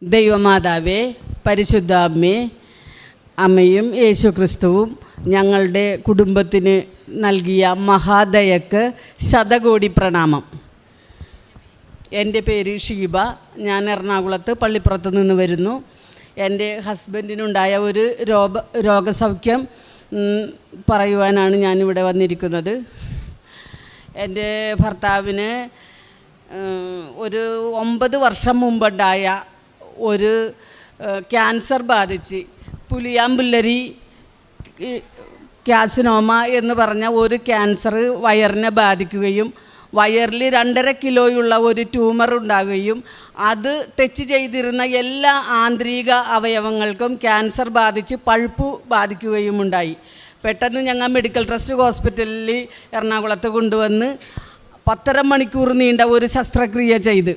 ദൈവമാതാവേ, പരിശുദ്ധ അമ്മേ, അമ്മയും യേശു ക്രിസ്തുവും ഞങ്ങളുടെ കുടുംബത്തിന് നൽകിയ മഹാദയക്ക് ശതകോടി പ്രണാമം. എൻ്റെ പേര് ഷീബ. ഞാൻ എറണാകുളത്ത് പള്ളിപ്പുറത്ത് നിന്ന് വരുന്നു. എൻ്റെ ഹസ്ബൻഡിനുണ്ടായ ഒരു രോഗസൗഖ്യം പറയുവാനാണ് ഞാനിവിടെ വന്നിരിക്കുന്നത്. എൻ്റെ ഭർത്താവിന് ഒരു 9 വർഷം മുമ്പുണ്ടായ ഒരു ക്യാൻസർ ബാധിച്ച് പുലിയാമ്പുല്ലരി കാസിനോമ എന്ന് പറഞ്ഞ ഒരു ക്യാൻസർ വയറിനെ ബാധിക്കുകയും വയറിൽ 2.5 കിലോയുള്ള ഒരു ട്യൂമർ ഉണ്ടാകുകയും അത് ടച്ച് ചെയ്തിരുന്ന എല്ലാ ആന്തരിക അവയവങ്ങൾക്കും ക്യാൻസർ ബാധിച്ച് പഴുപ്പ് ബാധിക്കുകയും ഉണ്ടായി. പെട്ടെന്ന് ഞങ്ങൾ മെഡിക്കൽ ട്രസ്റ്റ് ഹോസ്പിറ്റലിൽ എറണാകുളത്ത് കൊണ്ടുവന്ന് 10.5 മണിക്കൂർ നീണ്ട ഒരു ശസ്ത്രക്രിയ ചെയ്ത്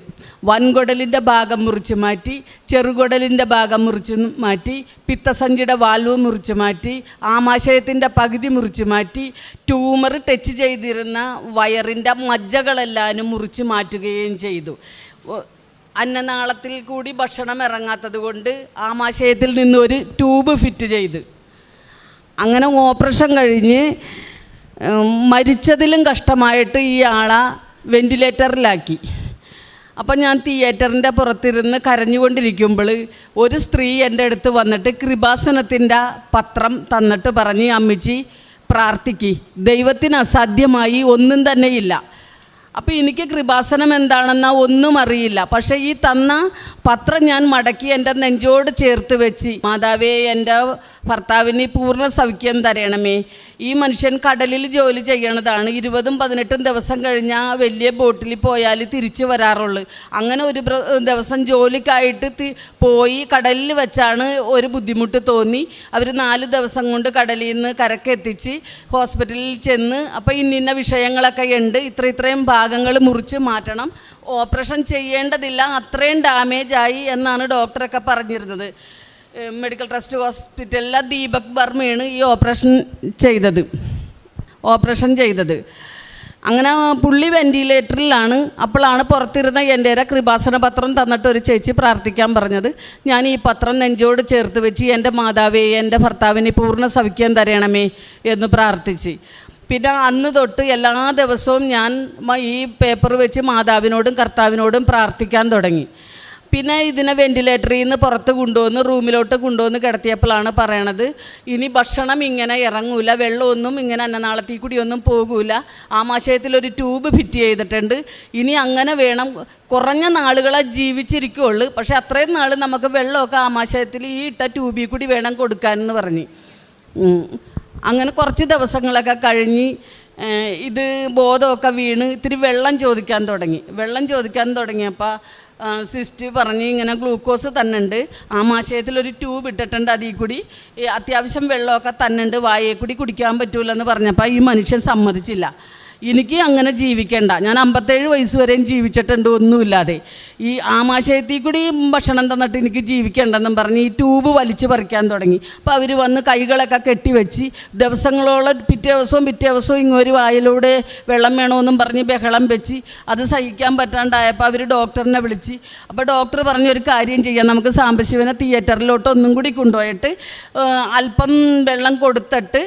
വൻകുടലിൻ്റെ ഭാഗം മുറിച്ച് മാറ്റി, ചെറുകുടലിൻ്റെ ഭാഗം മുറിച്ച് മാറ്റി, പിത്തസഞ്ചിയുടെ വാൽവ് മുറിച്ച് മാറ്റി, ആമാശയത്തിൻ്റെ പകുതി മുറിച്ച് മാറ്റി, ട്യൂമർ ടച്ച് ചെയ്തിരുന്ന വയറിൻ്റെ മജ്ജകളെല്ലാവരും മുറിച്ച് മാറ്റുകയും ചെയ്തു. അന്നനാളത്തിൽ കൂടി ഭക്ഷണം ഇറങ്ങാത്തത് കൊണ്ട് ആമാശയത്തിൽ നിന്നൊരു ട്യൂബ് ഫിറ്റ് ചെയ്ത് അങ്ങനെ ഓപ്പറേഷൻ കഴിഞ്ഞ് മരിച്ചതിലും കഷ്ടമായിട്ട് ഈ ആളെ വെൻറ്റിലേറ്ററിലാക്കി. അപ്പം ഞാൻ തിയേറ്ററിൻ്റെ പുറത്തിരുന്ന് കരഞ്ഞുകൊണ്ടിരിക്കുമ്പോൾ ഒരു സ്ത്രീ എൻ്റെ അടുത്ത് വന്നിട്ട് കൃപാസനത്തിൻ്റെ പത്രം തന്നിട്ട് പറഞ്ഞ്, അമ്മച്ചി പ്രാർത്ഥിക്ക്, ദൈവത്തിന് അസാധ്യമായി ഒന്നും തന്നെയില്ല. അപ്പോൾ എനിക്ക് കൃപാസനം എന്താണെന്ന ഒന്നും അറിയില്ല. പക്ഷേ ഈ തന്ന പത്രം ഞാൻ മടക്കി എൻ്റെ നെഞ്ചോട് ചേർത്ത് വെച്ച്, മാതാവേ, എൻ്റെ ഭർത്താവിന് പൂർണ്ണ സൗഖ്യം തരണമേ. ഈ മനുഷ്യൻ കടലിൽ ജോലി ചെയ്യണതാണ്. 20-18 ദിവസം കഴിഞ്ഞാൽ വലിയ ബോട്ടിൽ പോയാൽ തിരിച്ചു വരാറുള്ളൂ. അങ്ങനെ ഒരു ദിവസം ജോലിക്കായിട്ട് പോയി കടലിൽ വെച്ചാണ് ഒരു ബുദ്ധിമുട്ട് തോന്നി. അവർ 4 ദിവസം കൊണ്ട് കടലിൽ നിന്ന് കരക്കെത്തിച്ച് ഹോസ്പിറ്റലിൽ ചെന്ന്, അപ്പോൾ ഇന്ന വിഷയങ്ങളൊക്കെ ഉണ്ട്, ഇത്രയും ഭാഗങ്ങൾ മുറിച്ച് മാറ്റണം, ഓപ്പറേഷൻ ചെയ്യേണ്ടതില്ല, അത്രയും ഡാമേജായി എന്നാണ് ഡോക്ടറൊക്കെ പറഞ്ഞിരുന്നത്. മെഡിക്കൽ ട്രസ്റ്റ് ഹോസ്പിറ്റലിലെ ദീപക് ബർമയാണ് ഈ ഓപ്പറേഷൻ ചെയ്തത്. അങ്ങനെ പുള്ളി വെൻറ്റിലേറ്ററിലാണ്. അപ്പോഴാണ് പുറത്തിരുന്ന എൻ്റെ കൃപാസന പത്രം തന്നിട്ട് ഒരു ചേച്ചി പ്രാർത്ഥിക്കാൻ പറഞ്ഞത്. ഞാൻ ഈ പത്രം നെഞ്ചോട് ചേർത്ത് വെച്ച്, എൻ്റെ മാതാവേ, എൻ്റെ ഭർത്താവിന് പൂർണ്ണ സൗഖ്യം തരണമേ എന്ന് പ്രാർത്ഥിച്ച്. പിന്നെ അന്ന് തൊട്ട് എല്ലാ ദിവസവും ഞാൻ ഈ പേപ്പർ വെച്ച് മാതാവിനോടും കർത്താവിനോടും പ്രാർത്ഥിക്കാൻ തുടങ്ങി. പിന്നെ ഇതിനെ വെൻറ്റിലേറ്ററിൽ നിന്ന് പുറത്ത് കൊണ്ടുവന്ന് റൂമിലോട്ട് കൊണ്ടുവന്ന് കിടത്തിയപ്പോഴാണ് പറയണത്, ഇനി ഭക്ഷണം ഇങ്ങനെ ഇറങ്ങൂല, വെള്ളമൊന്നും ഇങ്ങനെ അന്നനാളത്തിൽ കൂടിയൊന്നും പോകൂല, ആമാശയത്തിലൊരു ട്യൂബ് ഫിറ്റ് ചെയ്തിട്ടുണ്ട്, ഇനി അങ്ങനെ വേണം, കുറഞ്ഞ നാളുകളെ ജീവിച്ചിരിക്കുകയുള്ളൂ, പക്ഷേ അത്രയും നാൾ നമുക്ക് വെള്ളമൊക്കെ ആമാശയത്തിൽ ഈ ഇട്ട ട്യൂബിൽ കൂടി വേണം കൊടുക്കാനെന്ന് പറഞ്ഞ്. അങ്ങനെ കുറച്ച് ദിവസങ്ങളൊക്കെ കഴിഞ്ഞ് ഇത് ബോധമൊക്കെ വീണ് ഇത്തിരി വെള്ളം ചോദിക്കാൻ തുടങ്ങിയപ്പോൾ സിസ്റ്റർ പറഞ്ഞ്, ഇങ്ങനെ ഗ്ലൂക്കോസ് തന്നുണ്ട്, ആമാശയത്തിലൊരു ട്യൂബ് ഇട്ടിട്ടുണ്ട്, അതിൽ കൂടി അത്യാവശ്യം വെള്ളമൊക്കെ തന്നുണ്ട്, വായയിൽ കൂടി കുടിക്കാൻ പറ്റൂലെന്ന് പറഞ്ഞപ്പോൾ ഈ മനുഷ്യൻ സമ്മതിച്ചില്ല. എനിക്ക് അങ്ങനെ ജീവിക്കേണ്ട, ഞാൻ 57 വയസ്സ് വരെയും ജീവിച്ചിട്ടുണ്ട് ഒന്നുമില്ലാതെ, ഈ ആമാശയത്തിൽ കൂടി ഭക്ഷണം തന്നിട്ട് എനിക്ക് ജീവിക്കേണ്ടെന്നും പറഞ്ഞ് ഈ ട്യൂബ് വലിച്ചു പറിക്കാൻ തുടങ്ങി. അപ്പോൾ അവർ വന്ന് കൈകളൊക്കെ കെട്ടിവെച്ച് ദിവസങ്ങളോളം പിറ്റേ ദിവസവും ഇങ്ങൊരു വായിലൂടെ വെള്ളം വേണമെന്നും പറഞ്ഞ് ബഹളം വെച്ച് അത് സഹിക്കാൻ പറ്റാണ്ടായപ്പോൾ അവർ ഡോക്ടറിനെ വിളിച്ച്. അപ്പോൾ ഡോക്ടർ പറഞ്ഞൊരു കാര്യം ചെയ്യാം, നമുക്ക് സാംബശിവനെ തിയേറ്ററിലോട്ട് ഒന്നും കൂടി കൊണ്ടുപോയിട്ട് അല്പം വെള്ളം കൊടുത്തിട്ട്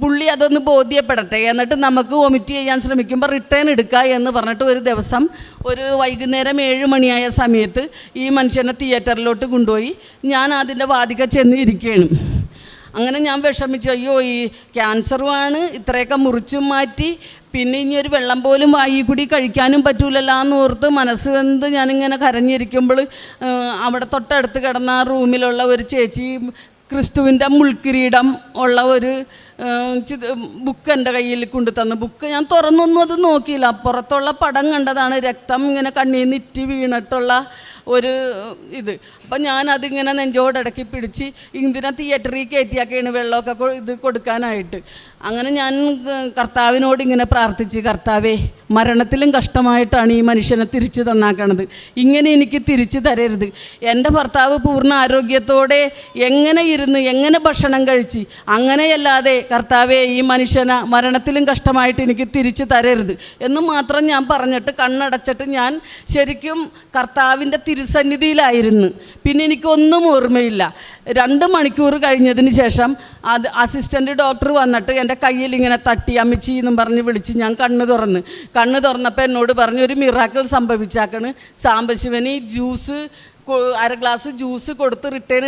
പുള്ളി അതൊന്ന് ബോധ്യപ്പെടട്ടെ, എന്നിട്ട് നമുക്ക് വൊമിറ്റ് ചെയ്യാൻ ശ്രമിക്കുമ്പോൾ റിട്ടേൺ എടുക്കുക എന്ന് പറഞ്ഞിട്ട് ഒരു ദിവസം ഒരു വൈകുന്നേരം 7 മണിയായ സമയത്ത് ഈ മനുഷ്യനെ തിയേറ്ററിലോട്ട് കൊണ്ടുപോയി. ഞാൻ അതിൻ്റെ വാതിക ചെന്ന് ഇരിക്കുകയാണ്. അങ്ങനെ ഞാൻ വിഷമിച്ചു, അയ്യോ, ഈ ക്യാൻസറുമാണ്, ഇത്രയൊക്കെ മുറിച്ചും മാറ്റി, പിന്നെ ഇനി ഒരു വെള്ളം പോലും വായി കൂടി കഴിക്കാനും പറ്റൂലല്ലോ എന്നോർത്ത് മനസ്സ് വെന്ത് ഞാനിങ്ങനെ കരഞ്ഞിരിക്കുമ്പോൾ അവിടെ തൊട്ടടുത്ത് കിടന്ന റൂമിലുള്ള ഒരു ചേച്ചി ക്രിസ്തുവിൻ്റെ മുൾക്കിരീടം ഉള്ള ഒരു ബുക്ക് എൻ്റെ കയ്യിൽ കൊണ്ടു തന്നു. ബുക്ക് ഞാൻ തുറന്നൊന്നും അത് നോക്കിയില്ല, പുറത്തുള്ള പടം കണ്ടതാണ്, രക്തം ഇങ്ങനെ കണ്ണിൽ നിന്ന് ഇറ്റി വീണിട്ടുള്ള ഒരു ഇത്. അപ്പം ഞാനതിങ്ങനെ നെഞ്ചോടടക്കി പിടിച്ച് ഇതിനെ തിയേറ്ററിൽ കയറ്റിയാക്കിയാണ് വെള്ളമൊക്കെ ഇത് കൊടുക്കാനായിട്ട്. അങ്ങനെ ഞാൻ കർത്താവിനോട് ഇങ്ങനെ പ്രാർത്ഥിച്ച്, കർത്താവേ, മരണത്തിലും കഷ്ടമായിട്ടാണ് ഈ മനുഷ്യനെ തിരിച്ചു തന്നാക്കണത്. ഇങ്ങനെ എനിക്ക് തിരിച്ചു തരരുത്. എൻ്റെ ഭർത്താവ് പൂർണ്ണ ആരോഗ്യത്തോടെ എങ്ങനെ ഇരുന്ന് എങ്ങനെ ഭക്ഷണം കഴിച്ച് അങ്ങനെയല്ലാതെ കർത്താവെ ഈ മനുഷ്യനെ മരണത്തിലും കഷ്ടമായിട്ട് എനിക്ക് തിരിച്ചു തരരുത് എന്ന് മാത്രം ഞാൻ പറഞ്ഞിട്ട് കണ്ണടച്ചിട്ട് ഞാൻ ശരിക്കും കർത്താവിൻ്റെ തിരുസന്നിധിയിലായിരുന്നു. പിന്നെ എനിക്കൊന്നും ഓർമ്മയില്ല. 2 മണിക്കൂർ കഴിഞ്ഞതിന് ശേഷം അസിസ്റ്റൻ്റ് ഡോക്ടർ വന്നിട്ട് എൻ്റെ കയ്യിൽ ഇങ്ങനെ തട്ടി അമ്മച്ചി എന്നും പറഞ്ഞ് വിളിച്ച് ഞാൻ കണ്ണ് തുറന്നപ്പോൾ എന്നോട് പറഞ്ഞു ഒരു മിറാക്കിൾ സംഭവിച്ചാക്കണ്. സാംബശിവന് ജ്യൂസ് 1/2 ഗ്ലാസ് ജ്യൂസ് കൊടുത്ത് റിട്ടേൺ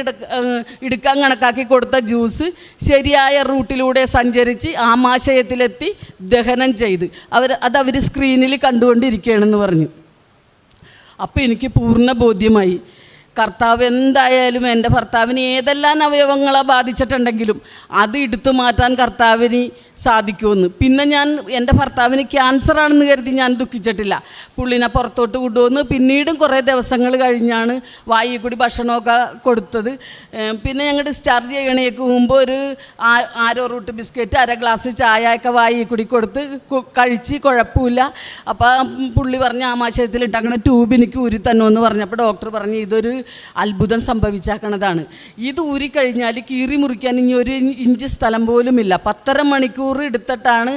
എടുക്കാൻ കണക്കാക്കി കൊടുത്ത ജ്യൂസ് ശരിയായ റൂട്ടിലൂടെ സഞ്ചരിച്ച് ആമാശയത്തിലെത്തി ദഹനം ചെയ്ത് അവർ സ്ക്രീനിൽ കണ്ടുകൊണ്ടിരിക്കുകയാണെന്ന് പറഞ്ഞു. അപ്പോൾ എനിക്ക് പൂർണ്ണ ബോധ്യമായി കർത്താവ് എന്തായാലും എൻ്റെ ഭർത്താവിന് ഏതെല്ലാം അവയവങ്ങളെ ബാധിച്ചിട്ടുണ്ടെങ്കിലും അത് എടുത്തു മാറ്റാൻ കർത്താവിന് സാധിക്കുമെന്ന്. പിന്നെ ഞാൻ എൻ്റെ ഭർത്താവിന് ക്യാൻസറാണെന്ന് കരുതി ഞാൻ ദുഃഖിച്ചിട്ടില്ല. പുള്ളിനെ പുറത്തോട്ട് കൊണ്ടുവന്ന് പിന്നീടും കുറേ ദിവസങ്ങൾ കഴിഞ്ഞാണ് വായിൽ കൂടി ഭക്ഷണമൊക്കെ കൊടുത്തത്. പിന്നെ ഞങ്ങൾ ഡിസ്ചാർജ് ചെയ്യണേക്ക് മുമ്പ് ഒരു ആരോ റൂട്ട് ബിസ്ക്കറ്റ് 1/2 ഗ്ലാസ് ചായയൊക്കെ വായിൽ കൂടി കൊടുത്ത് കഴിച്ച് കുഴപ്പമില്ല. അപ്പോൾ പുള്ളി പറഞ്ഞ് ആമാശയത്തിൽ ഇട്ടങ്ങനെ ട്യൂബ് എനിക്ക് ഊരി തന്നുമെന്ന് പറഞ്ഞപ്പോൾ ഡോക്ടർ പറഞ്ഞ് ഇതൊരു അത്ഭുതം സംഭവിച്ചാക്കണതാണ്. ഇത് ഊരിക്കഴിഞ്ഞാൽ കീറി മുറിക്കാൻ ഇനി 1 ഇഞ്ച് സ്ഥലം പോലുമില്ല. 10.5 മണിക്കൂർ എടുത്തിട്ടാണ്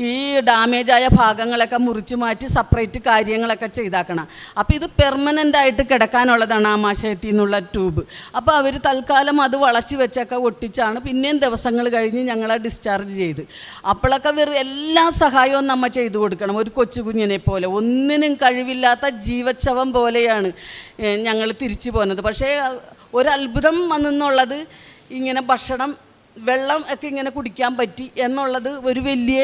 ഈ ഡാമേജായ ഭാഗങ്ങളൊക്കെ മുറിച്ച് മാറ്റി സെപ്പറേറ്റ് കാര്യങ്ങളൊക്കെ ചെയ്താക്കണം. അപ്പോൾ ഇത് പെർമനൻ്റായിട്ട് കിടക്കാനുള്ളതാണ് ആമാശയത്തിൽ നിന്നുള്ള ട്യൂബ്. അപ്പോൾ അവർ തൽക്കാലം അത് വളച്ച് വെച്ചൊക്കെ ഒട്ടിച്ചാണ് പിന്നെയും ദിവസങ്ങൾ കഴിഞ്ഞ് ഞങ്ങളെ ഡിസ്ചാർജ് ചെയ്ത്. അപ്പോഴൊക്കെ എല്ലാ സഹായവും നമ്മൾ ചെയ്തു കൊടുക്കണം. ഒരു കൊച്ചു കുഞ്ഞിനെ പോലെ ഒന്നിനും കഴിവില്ലാത്ത ജീവച്ഛവം പോലെയാണ് ഞങ്ങൾ തിരിച്ചു പോകുന്നത്. പക്ഷേ ഒരത്ഭുതം വന്നെന്നുള്ളത് ഇങ്ങനെ ഭക്ഷണം വെള്ളം ഒക്കെ ഇങ്ങനെ കുടിക്കാൻ പറ്റി എന്നുള്ളത് ഒരു വലിയ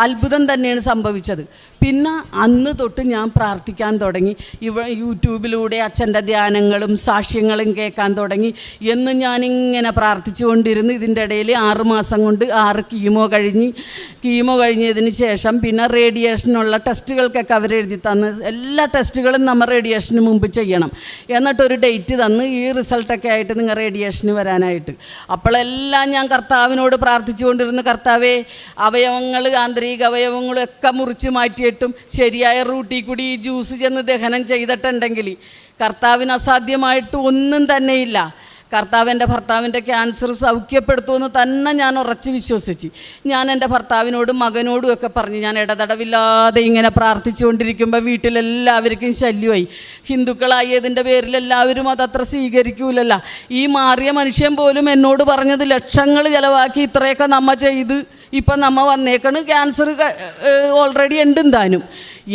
അത്ഭുതം തന്നെയാണ് സംഭവിച്ചത്. പിന്നെ അന്ന് തൊട്ട് ഞാൻ പ്രാർത്ഥിക്കാൻ തുടങ്ങി. യൂട്യൂബിലൂടെ അച്ഛൻ്റെ ധ്യാനങ്ങളും സാക്ഷ്യങ്ങളും കേൾക്കാൻ തുടങ്ങി. എന്ന് ഞാനിങ്ങനെ പ്രാർത്ഥിച്ചു കൊണ്ടിരുന്നു. ഇതിൻ്റെ ഇടയിൽ 6 മാസം കൊണ്ട് 6 കീമോ കഴിഞ്ഞതിന് ശേഷം പിന്നെ റേഡിയേഷനുള്ള ടെസ്റ്റുകൾക്കൊക്കെ അവരെഴുതി തന്ന് എല്ലാ ടെസ്റ്റുകളും നമ്മൾ റേഡിയേഷന് മുമ്പ് ചെയ്യണം എന്നിട്ടൊരു ഡേറ്റ് തന്ന് ഈ റിസൾട്ടൊക്കെ ആയിട്ട് നിങ്ങൾ റേഡിയേഷന് വരാനായിട്ട്. അപ്പോഴെല്ലാം ഞാൻ കർത്താവിനോട് പ്രാർത്ഥിച്ചുകൊണ്ടിരുന്നു, കർത്താവേ അവയവങ്ങൾ ആന്തരിക അവയവങ്ങളൊക്കെ മുറിച്ച് മാറ്റിയിട്ടും ശരിയായ റൂട്ടിൽ കൂടി ഈ ജ്യൂസ് ചെന്ന് ദഹനം ചെയ്തിട്ടുണ്ടെങ്കിൽ കർത്താവിന് അസാധ്യമായിട്ട് ഒന്നും തന്നെയില്ല. കർത്താവ് എൻ്റെ ഭർത്താവിൻ്റെ ക്യാൻസർ സൗഖ്യപ്പെടുത്തുമെന്ന് തന്നെ ഞാൻ ഉറച്ച് വിശ്വസിച്ച് ഞാൻ എൻ്റെ ഭർത്താവിനോടും മകനോടും ഒക്കെ പറഞ്ഞ് ഞാൻ ഇടതടവില്ലാതെ ഇങ്ങനെ പ്രാർത്ഥിച്ചുകൊണ്ടിരിക്കുമ്പോൾ വീട്ടിലെല്ലാവർക്കും ശല്യമായി. ഹിന്ദുക്കളായതിൻ്റെ പേരിൽ എല്ലാവരും അതത്ര സ്വീകരിക്കൂലല്ല. ഈ മാറിയ മനുഷ്യൻ പോലും എന്നോട് പറഞ്ഞത് ലക്ഷങ്ങൾ ചിലവാക്കി ഇത്രയൊക്കെ നമ്മ ചെയ്ത് ഇപ്പം നമ്മ വന്നേക്കണ് ക്യാൻസർ ഓൾറെഡി ഉണ്ടും താനും,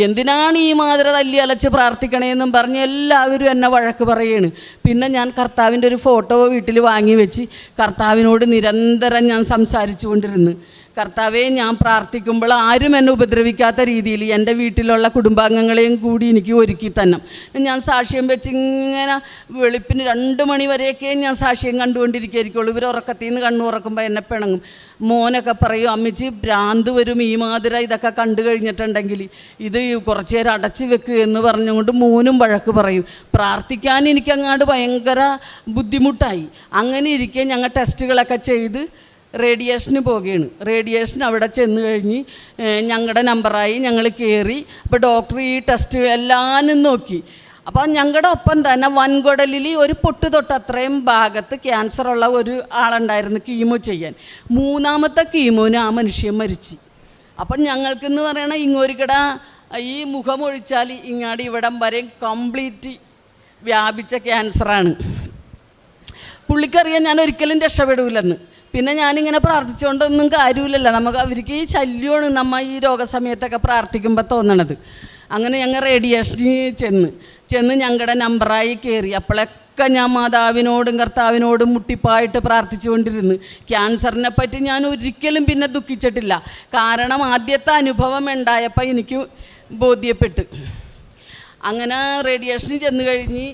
എന്തിനാണ് ഈ മാതിര തല്ലി അലച്ച് പ്രാർത്ഥിക്കണേന്നും പറഞ്ഞ് എല്ലാവരും എന്നെ വഴക്ക് പറയാണ്. പിന്നെ ഞാൻ കർത്താവിൻ്റെ ഒരു ഫോട്ടോ വീട്ടിൽ വാങ്ങി വെച്ച് കർത്താവിനോട് നിരന്തരം ഞാൻ സംസാരിച്ചു കൊണ്ടിരുന്നു. കർത്താവെ, ഞാൻ പ്രാർത്ഥിക്കുമ്പോൾ ആരും എന്നെ ഉപദ്രവിക്കാത്ത രീതിയിൽ എൻ്റെ വീട്ടിലുള്ള കുടുംബാംഗങ്ങളെയും കൂടി എനിക്ക് ഒരുക്കി തന്നെ. ഞാൻ സാക്ഷ്യം വെച്ച് ഇങ്ങനെ വെളുപ്പിന് 2 മണി വരെയൊക്കെ ഞാൻ സാക്ഷ്യം കണ്ടുകൊണ്ടിരിക്കുകയായിരിക്കുള്ളൂ. ഇവർ ഉറക്കത്തിൽ നിന്ന് കണ്ണു തുറക്കുമ്പോൾ എന്നെ പിണങ്ങും. മോനൊക്കെ പറയും, അമ്മച്ചി ഭ്രാന്ത് വരും ഈ മാതിര ഇതൊക്കെ കണ്ടു കഴിഞ്ഞിട്ടുണ്ടെങ്കിൽ, ഇത് കുറച്ച് നേരം അടച്ചു വെക്കുക എന്ന് പറഞ്ഞുകൊണ്ട് മോനും വഴക്ക് പറയും. പ്രാർത്ഥിക്കാൻ എനിക്കങ്ങാണ്ട് ഭയങ്കര ബുദ്ധിമുട്ടായി. അങ്ങനെ ഇരിക്കെ ഞങ്ങൾ ടെസ്റ്റുകളൊക്കെ ചെയ്ത് റേഡിയേഷന് പോവുകയാണ്. റേഡിയേഷൻ അവിടെ ചെന്ന് കഴിഞ്ഞ് ഞങ്ങളുടെ നമ്പറായി, ഞങ്ങൾ കയറി. അപ്പോൾ ഡോക്ടർ ഈ ടെസ്റ്റ് എല്ലാനും നോക്കി. അപ്പോൾ ഞങ്ങളുടെ ഒപ്പം തന്നെ വൻകുടലിൽ ഒരു പൊട്ട് തൊട്ടത്രയും ഭാഗത്ത് ക്യാൻസറുള്ള ഒരു ആളുണ്ടായിരുന്നു കീമോ ചെയ്യാൻ. 3ാമത്തെ കീമോന് ആ മനുഷ്യൻ മരിച്ചു. അപ്പം ഞങ്ങൾക്കെന്ന് പറയണ ഇങ്ങോരിക്കട ഈ മുഖമൊഴിച്ചാൽ ഇങ്ങാടി ഇവിടം വരെ കംപ്ലീറ്റ് വ്യാപിച്ച ക്യാൻസറാണ്. പുള്ളിക്കറിയാൻ ഞാൻ ഒരിക്കലും രക്ഷപ്പെടില്ലെന്ന്. പിന്നെ ഞാനിങ്ങനെ പ്രാർത്ഥിച്ചുകൊണ്ടൊന്നും കാര്യമില്ലല്ലോ, നമുക്ക് അവർക്ക് ഈ ശല്യമാണ് നമ്മൾ ഈ രോഗസമയത്തൊക്കെ പ്രാർത്ഥിക്കുമ്പോൾ തോന്നണത്. അങ്ങനെ ഞങ്ങൾ റേഡിയേഷനിൽ ചെന്ന് ഞങ്ങളുടെ നമ്പറായി കയറി. അപ്പോഴൊക്കെ ഞാൻ മാതാവിനോടും കർത്താവിനോടും മുട്ടിപ്പായിട്ട് പ്രാർത്ഥിച്ചുകൊണ്ടിരുന്നു. ക്യാൻസറിനെ പറ്റി ഞാൻ ഒരിക്കലും പിന്നെ ദുഃഖിച്ചിട്ടില്ല. കാരണം ആദ്യത്തെ അനുഭവം ഉണ്ടായപ്പോൾ എനിക്ക് ബോധ്യപ്പെട്ട്. അങ്ങനെ റേഡിയേഷനിൽ ചെന്ന് കഴിഞ്ഞ്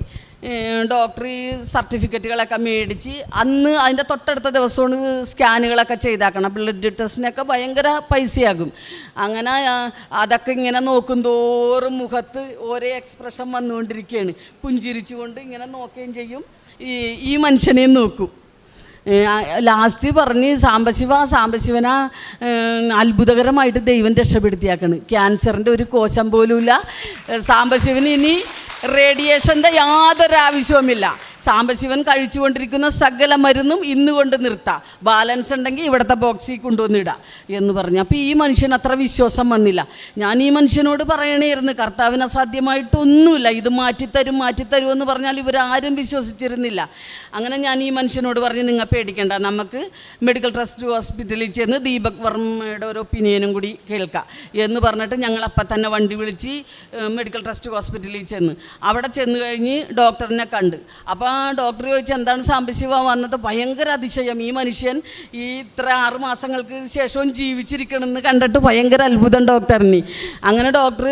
ഡോക്ടർ ഈ സർട്ടിഫിക്കറ്റുകളൊക്കെ മേടിച്ച് അന്ന് അതിൻ്റെ തൊട്ടടുത്ത ദിവസമാണ് സ്കാനുകളൊക്കെ ചെയ്താക്കണം. ബ്ലഡ് ടെസ്റ്റിനൊക്കെ ഭയങ്കര പൈസയാകും. അങ്ങനെ അതൊക്കെ ഇങ്ങനെ നോക്കും തോറും മുഖത്ത് ഓരോ എക്സ്പ്രഷൻ വന്നുകൊണ്ടിരിക്കുകയാണ്. പുഞ്ചിരിച്ചുകൊണ്ട് ഇങ്ങനെ നോക്കുകയും ചെയ്യും, ഈ മനുഷ്യനെയും നോക്കും. ലാസ്റ്റ് പറഞ്ഞ് സാംബശിവനാ അത്ഭുതകരമായിട്ട് ദൈവം രക്ഷപ്പെടുത്തിയാക്കണ്. ക്യാൻസറിൻ്റെ ഒരു കോശം പോലുമില്ല. സാംബശിവന് ഇനി റേഡിയേഷൻ്റെ യാതൊരു ആവശ്യവുമില്ല. സാംബശിവൻ കഴിച്ചുകൊണ്ടിരിക്കുന്ന സകല മരുന്നും ഇന്ന് കൊണ്ട് നിർത്താം, ബാലൻസ് ഉണ്ടെങ്കിൽ ഇവിടുത്തെ ബോക്സിൽ കൊണ്ടുവന്നിടാം എന്ന് പറഞ്ഞു. അപ്പോൾ ഈ മനുഷ്യന് അത്ര വിശ്വാസം വന്നില്ല. ഞാൻ ഈ മനുഷ്യനോട് പറയണമായിരുന്നു, കർത്താവിന് അസാധ്യമായിട്ടൊന്നുമില്ല, ഇത് മാറ്റിത്തരും എന്ന് പറഞ്ഞാൽ ഇവരാരും വിശ്വസിച്ചിരുന്നില്ല. അങ്ങനെ ഞാൻ ഈ മനുഷ്യനോട് പറഞ്ഞു, നിങ്ങൾ പേടിക്കേണ്ട, നമുക്ക് മെഡിക്കൽ ട്രസ്റ്റ് ഹോസ്പിറ്റലിൽ ചെന്ന് ദീപക് വർമ്മയുടെ ഒരു ഒപ്പീനിയനും കൂടി കേൾക്കാം എന്ന് പറഞ്ഞിട്ട് ഞങ്ങൾ അപ്പം തന്നെ വണ്ടി വിളിച്ച് മെഡിക്കൽ ട്രസ്റ്റ് ഹോസ്പിറ്റലിൽ ചെന്ന് അവിടെ ചെന്ന് കഴിഞ്ഞ് ഡോക്ടറിനെ കണ്ട്. അപ്പോൾ ഡോക്ടർ ചോദിച്ചു, എന്താണ് സാംബശിവ വന്നത്? ഭയങ്കര അതിശയം, ഈ മനുഷ്യൻ ഈ ഇത്ര 6 മാസങ്ങൾക്ക് ശേഷവും ജീവിച്ചിരിക്കണമെന്ന് കണ്ടിട്ട് ഭയങ്കര അത്ഭുതം ഡോക്ടറിന്. അങ്ങനെ ഡോക്ടർ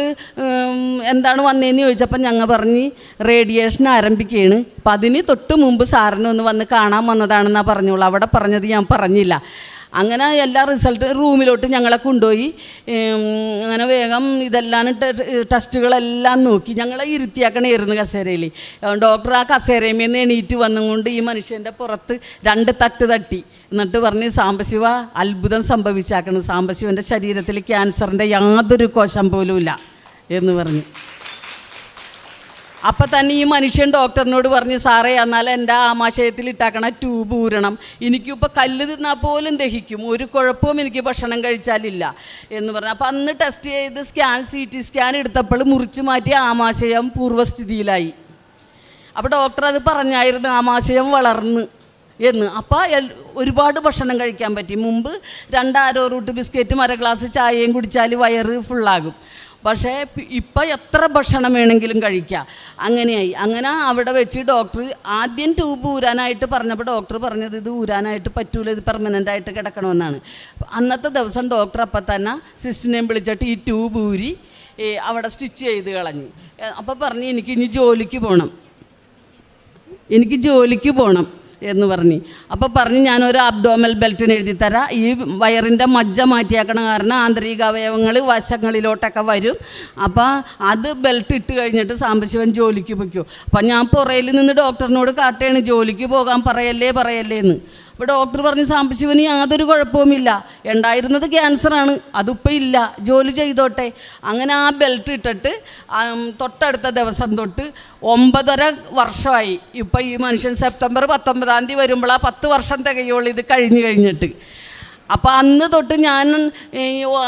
എന്താണ് വന്നതെന്ന് ചോദിച്ചപ്പോൾ ഞങ്ങൾ പറഞ്ഞ് റേഡിയേഷൻ ആരംഭിക്കുകയാണ്, അപ്പം അതിന് തൊട്ട് മുമ്പ് സാറിനൊന്ന് വന്ന് കാണാൻ വന്നതാണെന്നാണ് പറഞ്ഞോളൂ. അവിടെ പറഞ്ഞത് ഞാൻ പറഞ്ഞില്ല. അങ്ങനെ എല്ലാ റിസൾട്ട് റൂമിലോട്ട് ഞങ്ങളെ കൊണ്ടുപോയി. അങ്ങനെ വേഗം ഇതെല്ലാം ടെസ്റ്റുകളെല്ലാം നോക്കി ഞങ്ങളെ ഇരുത്തിയാക്കണമായിരുന്നു കസേരയിൽ. ഡോക്ടർ ആ കസേരയിൽ എണീറ്റ് വന്നുകൊണ്ട് ഈ മനുഷ്യൻ്റെ പുറത്ത് 2 തട്ട് തട്ടി. എന്നിട്ട് പറഞ്ഞ്, സാംബശിവ അത്ഭുതം സംഭവിച്ചാക്കണം, സാംബശിവൻ്റെ ശരീരത്തിൽ ക്യാൻസറിൻ്റെ യാതൊരു കോശം പോലും ഇല്ല എന്ന് പറഞ്ഞു. അപ്പം തന്നെ ഈ മനുഷ്യൻ ഡോക്ടറിനോട് പറഞ്ഞ്, സാറേ എന്നാൽ എൻ്റെ ആമാശയത്തിൽ ഇട്ടാക്കണ ട്യൂബ് ഊരണം, എനിക്കിപ്പോൾ കല്ല് തിന്നാൽ പോലും ദഹിക്കും, ഒരു കുഴപ്പവും എനിക്ക് ഭക്ഷണം കഴിച്ചാലില്ല എന്ന് പറഞ്ഞു. അപ്പം അന്ന് ടെസ്റ്റ് ചെയ്ത് CT സ്കാൻ എടുത്തപ്പോൾ മുറിച്ച് മാറ്റി ആമാശയം പൂർവ്വസ്ഥിതിയിലായി. അപ്പോൾ ഡോക്ടർ അത് പറഞ്ഞായിരുന്നു, ആമാശയം വളർന്ന് എന്ന്. അപ്പോൾ ഒരുപാട് ഭക്ഷണം കഴിക്കാൻ പറ്റി. മുമ്പ് 2 ആരോ റൂട്ട് ബിസ്ക്കറ്റും 1 ഗ്ലാസ് ചായയും കുടിച്ചാൽ വയറ് ഫുള്ളാകും. പക്ഷേ ഇപ്പം എത്ര ഭക്ഷണം വേണമെങ്കിലും കഴിക്കാം. അങ്ങനെയായി. അങ്ങനെ അവിടെ വെച്ച് ഡോക്ടർ ആദ്യം ട്യൂബ് ഊരാനായിട്ട് പറഞ്ഞപ്പോൾ ഡോക്ടർ പറഞ്ഞത്, ഇത് ഊരാനായിട്ട് പറ്റൂല, ഇത് പെർമനൻ്റായിട്ട് കിടക്കണമെന്നാണ്. അന്നത്തെ ദിവസം ഡോക്ടർ അപ്പം തന്നെ സിസ്റ്ററിനെയും വിളിച്ചിട്ട് ഈ ട്യൂബ് ഊരി അവിടെ സ്റ്റിച്ച് ചെയ്ത് കളഞ്ഞു. അപ്പോൾ പറഞ്ഞ്, എനിക്കിനി ജോലിക്ക് പോകണം എന്ന് പറഞ്ഞ്. അപ്പോൾ പറഞ്ഞ്, ഞാനൊരു അബ്ഡോമൽ ബെൽറ്റിന് എഴുതി തരാം, ഈ വയറിൻ്റെ മജ്ജ മാറ്റിയാക്കണ കാരണം ആന്തരിക അവയവങ്ങൾ വശങ്ങളിലോട്ടൊക്കെ വരും, അപ്പോൾ അത് ബെൽറ്റ് ഇട്ട് കഴിഞ്ഞിട്ട് സാംബശിവൻ ജോലിക്ക് പൊയ്ക്കോ. അപ്പം ഞാൻ പുറയിൽ നിന്ന് ഡോക്ടറിനോട് കാട്ടുകയാണ്, ജോലിക്ക് പോകാൻ പറയല്ലേ എന്ന്. അപ്പോൾ ഡോക്ടർ പറഞ്ഞ്, സാംബശിവന് യാതൊരു കുഴപ്പവുമില്ല, ഉണ്ടായിരുന്നത് ക്യാൻസറാണ്, അതിപ്പോൾ ഇല്ല, ജോലി ചെയ്തോട്ടെ. അങ്ങനെ ആ ബെൽറ്റ് ഇട്ടിട്ട് തൊട്ടടുത്ത ദിവസം തൊട്ട് 9.5 വർഷമായി. ഇപ്പം ഈ മനുഷ്യൻ സെപ്റ്റംബർ 19-ാം തീയതി വരുമ്പോൾ 10 വർഷം തികയുള്ളൂ ഇത് കഴിഞ്ഞിട്ട്. അപ്പോൾ അന്ന് തൊട്ട് ഞാൻ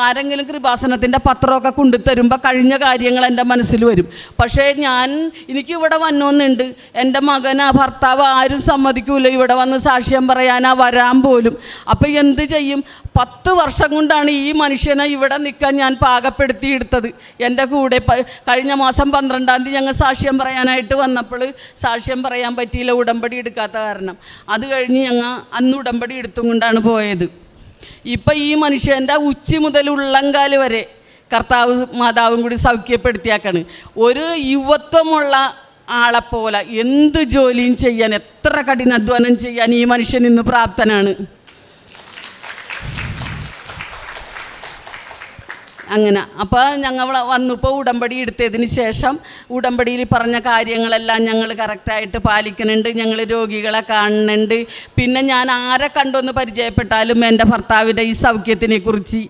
ആരെങ്കിലും കൃപാസനത്തിൻ്റെ പത്രമൊക്കെ കൊണ്ടുതരുമ്പോൾ കഴിഞ്ഞ കാര്യങ്ങൾ എൻ്റെ മനസ്സിൽ വരും. പക്ഷേ എനിക്കിവിടെ വന്നോന്നുണ്ട്, എൻ്റെ മകനാ ഭർത്താവ് ആരും സമ്മതിക്കൂല ഇവിടെ വന്ന് സാക്ഷ്യം പറയാനാ വരാൻ പോലും. അപ്പോൾ എന്ത് ചെയ്യും? 10 വർഷം കൊണ്ടാണ് ഈ മനുഷ്യനെ ഇവിടെ നിൽക്കാൻ ഞാൻ പാകപ്പെടുത്തിയെടുത്തത്. എൻ്റെ കൂടെ കഴിഞ്ഞ മാസം 12-ാം തീയതി ഞങ്ങൾ സാക്ഷ്യം പറയാനായിട്ട് വന്നപ്പോൾ സാക്ഷ്യം പറയാൻ പറ്റിയില്ല, ഉടമ്പടി എടുക്കാത്ത കാരണം. അത് കഴിഞ്ഞ് ഞങ്ങൾ അന്ന് ഉടമ്പടി എടുത്തും കൊണ്ടാണ് പോയത്. ഇപ്പം ഈ മനുഷ്യൻ്റെ ഉച്ചി മുതൽ ഉള്ളങ്കാല് വരെ കർത്താവ് മാതാവും കൂടി സൗഖ്യപ്പെടുത്തിയാക്കാണ്. ഒരു യുവത്വമുള്ള ആളെപ്പോലെ എന്ത് ജോലിയും ചെയ്യാൻ, എത്ര കഠിനാധ്വാനം ചെയ്യാൻ ഈ മനുഷ്യൻ ഇന്ന് പ്രാപ്തനാണ്. അങ്ങനെ അപ്പോൾ ഞങ്ങൾ വന്നപ്പോൾ ഉടമ്പടി എടുത്തതിന് ശേഷം ഉടമ്പടിയിൽ പറഞ്ഞ കാര്യങ്ങളെല്ലാം ഞങ്ങൾ കറക്റ്റായിട്ട് പാലിക്കുന്നുണ്ട്. ഞങ്ങൾ രോഗികളെ കാണുന്നുണ്ട്. പിന്നെ ഞാൻ ആരെ കണ്ടൊന്ന് പരിചയപ്പെട്ടാലും എൻ്റെ ഭർത്താവിൻ്റെ ഈ സൗഖ്യത്തിനെക്കുറിച്ച്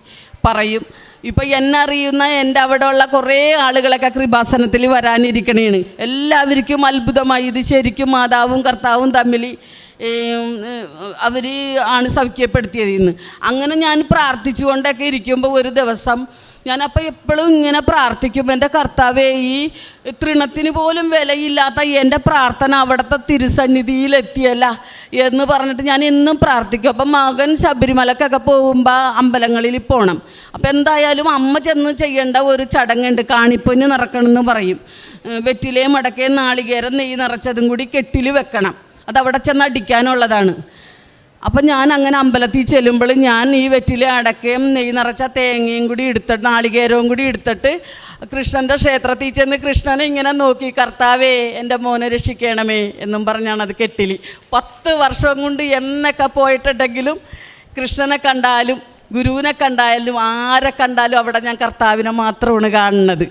പറയും. ഇപ്പം എന്നെ അറിയുന്ന എൻ്റെ അവിടെ ഉള്ള കുറേ ആളുകളൊക്കെ കൃപാസനത്തിൽ വരാനിരിക്കണേണ്. എല്ലാവർക്കും അത്ഭുതമായി, ഇത് ശരിക്കും മാതാവും കർത്താവും തമ്മിൽ അവർ ആണ് സൗഖ്യപ്പെടുത്തിയതെന്ന്. അങ്ങനെ ഞാൻ പ്രാർത്ഥിച്ചുകൊണ്ടൊക്കെ ഇരിക്കുമ്പോൾ ഒരു ദിവസം ഞാനപ്പോൾ എപ്പോഴും ഇങ്ങനെ പ്രാർത്ഥിക്കും, എൻ്റെ കർത്താവേ, ഈ തൃണത്തിന് പോലും വിലയില്ലാത്ത എൻ്റെ പ്രാർത്ഥന അവിടുത്തെ തിരുസന്നിധിയിലെത്തിയല്ല എന്ന് പറഞ്ഞിട്ട് ഞാൻ എന്നും പ്രാർത്ഥിക്കും. അപ്പം മകൻ ശബരിമലക്കൊക്കെ പോകുമ്പോൾ അമ്പലങ്ങളിൽ പോകണം. അപ്പം എന്തായാലും അമ്മ ചെന്ന് ചെയ്യേണ്ട ഒരു ചടങ്ങുണ്ട്, കാണിപ്പൊന്ന് നിറക്കണമെന്ന് പറയും. വെറ്റിലയും മടക്കയും നാളികേരം നെയ്യ് നിറച്ചതും കൂടി കെട്ടിൽ വെക്കണം, അതവിടെ ചെന്ന് അടിക്കാനുള്ളതാണ്. അപ്പം ഞാൻ അങ്ങനെ അമ്പലത്തിൽ ചെല്ലുമ്പോൾ ഞാൻ ഈ വെറ്റില അടക്കയും നെയ്യ് നിറച്ച തേങ്ങയും കൂടി എടുത്തിട്ട് നാളികേരവും കൂടി എടുത്തിട്ട് കൃഷ്ണൻ്റെ ക്ഷേത്രത്തിൽ ചെന്ന് കൃഷ്ണനെ ഇങ്ങനെ നോക്കി, കർത്താവേ എൻ്റെ മോനെ രക്ഷിക്കണമേ എന്നും പറഞ്ഞാണ് അത് കെട്ടിൽ. 10 വർഷം കൊണ്ട് എന്നൊക്കെ പോയിട്ടുണ്ടെങ്കിലും കൃഷ്ണനെ കണ്ടാലും ഗുരുവിനെ കണ്ടായാലും ആരെ കണ്ടാലും അവിടെ ഞാൻ കർത്താവിനെ മാത്രമാണ് കാണുന്നത്.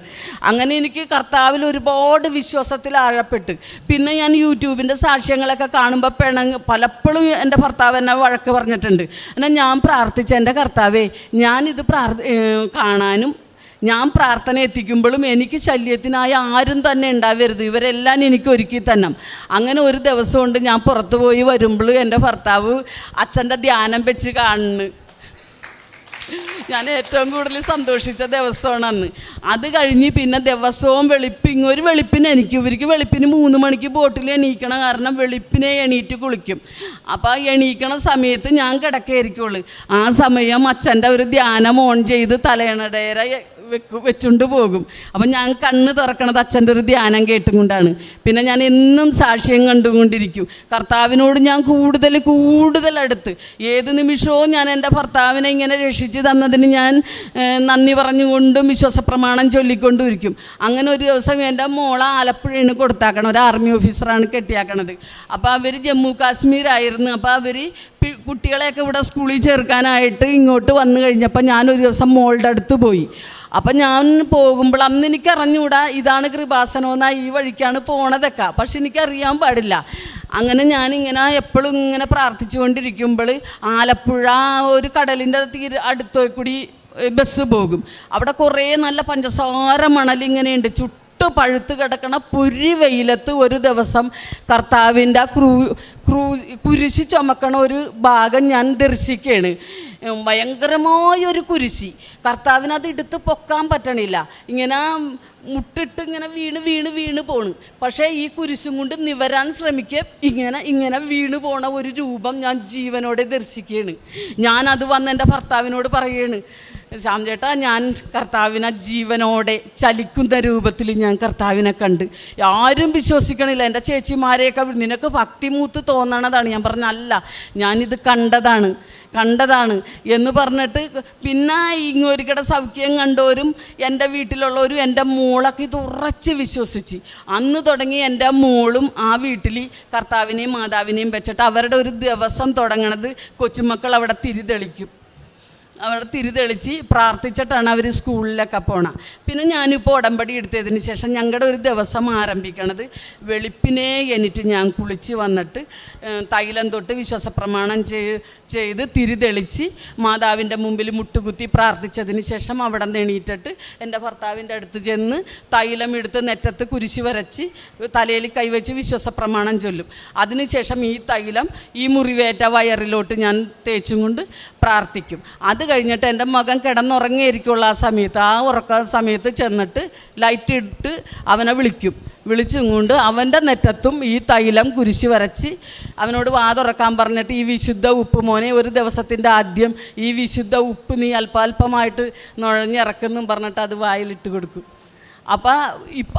അങ്ങനെ എനിക്ക് കർത്താവിൽ ഒരുപാട് വിശ്വാസത്തിൽ ആഴപ്പെട്ട്, പിന്നെ ഞാൻ യൂട്യൂബിൻ്റെ സാക്ഷ്യങ്ങളൊക്കെ കാണുമ്പോൾ പലപ്പോഴും എൻ്റെ ഭർത്താവ് എന്നെ വഴക്ക് പറഞ്ഞിട്ടുണ്ട്. എന്നാൽ ഞാൻ പ്രാർത്ഥിച്ച എൻ്റെ കർത്താവേ, ഞാനിത് കാണാനും ഞാൻ പ്രാർത്ഥന എത്തിക്കുമ്പോഴും എനിക്ക് ശല്യത്തിനായി ആരും തന്നെ ഉണ്ടാവരുത്, ഇവരെല്ലാം എനിക്ക് ഒരുക്കി തന്നെ. അങ്ങനെ ഒരു ദിവസം കൊണ്ട് ഞാൻ പുറത്തു പോയി വരുമ്പോൾ എൻ്റെ ഭർത്താവ് അച്ഛൻ്റെ ധ്യാനം വെച്ച് കാണുന്നു. ഞാൻ ഏറ്റവും കൂടുതൽ സന്തോഷിച്ച ദിവസമാണ് അന്ന്. അത് കഴിഞ്ഞ് പിന്നെ ദിവസവും ഒരു വെളുപ്പിന് ഇവർക്ക് വെളുപ്പിന് 3 മണിക്ക് ബോട്ടിൽ എണീക്കണം, കാരണം വെളുപ്പിനെ എണീറ്റ് കുളിക്കും. അപ്പോൾ എണീക്കണ സമയത്ത് ഞാൻ കിടക്കായിരിക്കുള്ളൂ. ആ സമയം അച്ഛൻ്റെ ഒരു ധ്യാനം ഓൺ ചെയ്ത് തലയണടേര വെച്ചുകൊണ്ട് പോകും. അപ്പം ഞാൻ കണ്ണ് തുറക്കണത് അച്ഛൻ്റെ ഒരു ധ്യാനം കേട്ടുകൊണ്ടാണ്. പിന്നെ ഞാൻ എന്നും സാക്ഷ്യം കണ്ടുകൊണ്ടിരിക്കും. കർത്താവിനോട് ഞാൻ കൂടുതൽ അടുത്ത് ഏത് നിമിഷവും ഞാൻ എൻ്റെ ഭർത്താവിനെ ഇങ്ങനെ രക്ഷിച്ച് തന്നതിന് ഞാൻ നന്ദി പറഞ്ഞുകൊണ്ടും വിശ്വാസപ്രമാണം ചൊല്ലിക്കൊണ്ടും ഇരിക്കും. അങ്ങനെ ഒരു ദിവസം എൻ്റെ മോളെ ആലപ്പുഴയാണ് കൊടുത്താക്കണം, ഒരു ആർമി ഓഫീസറാണ് കെട്ടിയാക്കണത്. അപ്പോൾ അവർ ജമ്മു കാശ്മീരായിരുന്നു. അപ്പോൾ അവർ കുട്ടികളെയൊക്കെ ഇവിടെ സ്കൂളിൽ ചേർക്കാനായിട്ട് ഇങ്ങോട്ട് വന്നു കഴിഞ്ഞപ്പോൾ ഞാനൊരു ദിവസം മോളുടെ അടുത്ത് പോയി. അപ്പം ഞാൻ പോകുമ്പോൾ അന്ന് എനിക്ക് അറിഞ്ഞുകൂടാ ഇതാണ് കൃപാസനമെന്നാ, ഈ വഴിക്കാണ് പോണതൊക്കെ, പക്ഷെ എനിക്കറിയാൻ പാടില്ല. അങ്ങനെ ഞാനിങ്ങനെ എപ്പോഴും ഇങ്ങനെ പ്രാർത്ഥിച്ചു കൊണ്ടിരിക്കുമ്പോൾ ആലപ്പുഴ ഒരു കടലിൻ്റെ അടുത്തോ കൂടി ബസ് പോകും. അവിടെ കുറേ നല്ല പഞ്ചസാര മണലിങ്ങനെയുണ്ട്, പഴുത്ത് കിടക്കണ പുരി വെയിലത്ത് ഒരു ദിവസം കർത്താവിൻ്റെ കുരിശി ചുമക്കണ ഒരു ഭാഗം ഞാൻ ദർശിക്കുകയാണ്. ഭയങ്കരമായൊരു കുരിശി, കർത്താവിനത് എടുത്ത് പൊക്കാൻ പറ്റണില്ല, ഇങ്ങനെ മുട്ടിട്ട് ഇങ്ങനെ വീണ് പോണ്. പക്ഷേ ഈ കുരിശും കൊണ്ട് നിവരാൻ ശ്രമിക്കുക, ഇങ്ങനെ വീണ് പോണ ഒരു രൂപം ഞാൻ ജീവനോടെ ദർശിക്കുകയാണ്. ഞാനത് വന്ന് എൻ്റെ ഭർത്താവിനോട് പറയുകയാണ്, ശ്യാം ചേട്ടാ, ഞാൻ കർത്താവിനെ ജീവനോടെ ചലിക്കുന്ന രൂപത്തിൽ ഞാൻ കർത്താവിനെ കണ്ട്. ആരും വിശ്വസിക്കണില്ല. എൻ്റെ ചേച്ചിമാരെയൊക്കെ നിനക്ക് ഭക്തിമൂത്ത് തോന്നണതാണ്. ഞാൻ പറഞ്ഞ അല്ല, ഞാനിത് കണ്ടതാണ് എന്ന് പറഞ്ഞിട്ട് പിന്നെ ഇങ്ങോരിക്കടെ സൗഖ്യം കണ്ടവരും എൻ്റെ വീട്ടിലുള്ളവരും എൻ്റെ മോളൊക്കെ ഇത് ഉറച്ച് വിശ്വസിച്ച് അന്ന് തുടങ്ങി എൻ്റെ മോളും ആ വീട്ടിൽ കർത്താവിനെയും മാതാവിനെയും വെച്ചിട്ട് അവരുടെ ഒരു ദിവസം തുടങ്ങണത് കൊച്ചുമക്കൾ അവിടെ തിരിതെളിച്ച് പ്രാർത്ഥിച്ചിട്ടാണ് അവർ സ്കൂളിലൊക്കെ പോണത്. പിന്നെ ഞാനിപ്പോൾ ഉടമ്പടി എടുത്തതിന് ശേഷം ഞങ്ങളുടെ ഒരു ദിവസം ആരംഭിക്കണത് വെളുപ്പിനെ എണീറ്റ് ഞാൻ കുളിച്ച് വന്നിട്ട് തൈലം തൊട്ട് വിശ്വാസപ്രമാണം ചെയ്ത് തിരിതെളിച്ച് മാതാവിൻ്റെ മുമ്പിൽ മുട്ടുകുത്തി പ്രാർത്ഥിച്ചതിന് ശേഷം അവിടെ നിന്ന് എണീറ്റിട്ട് എൻ്റെ ഭർത്താവിൻ്റെ അടുത്ത് ചെന്ന് തൈലം എടുത്ത് നെറ്റത്ത് കുരിശ് വരച്ച് തലയിൽ കൈവച്ച് വിശ്വാസപ്രമാണം ചൊല്ലും. അതിനുശേഷം ഈ തൈലം ഈ മുറിവേറ്റ വയറിലോട്ട് ഞാൻ തേച്ചും കൊണ്ട് പ്രാർത്ഥിക്കും. അത് കഴിഞ്ഞിട്ട് എൻ്റെ മകൻ കിടന്നുറങ്ങിയിരിക്കുള്ള ആ ഉറക്ക സമയത്ത് ചെന്നിട്ട് ലൈറ്റ് ഇട്ട് അവനെ വിളിച്ചും കൊണ്ട് അവൻ്റെ നെറ്റത്തും ഈ തൈലം കുരിശ് വരച്ച് അവനോട് വാതുറക്കാൻ പറഞ്ഞിട്ട് ഈ വിശുദ്ധ ഉപ്പ് മോനെ, ഒരു ദിവസത്തിൻ്റെ ആദ്യം ഈ വിശുദ്ധ ഉപ്പ് നീ അല്പാൽപമായിട്ട് നുഴഞ്ഞിറക്കുന്നും പറഞ്ഞിട്ട് അത് വായിലിട്ട് കൊടുക്കും. അപ്പോൾ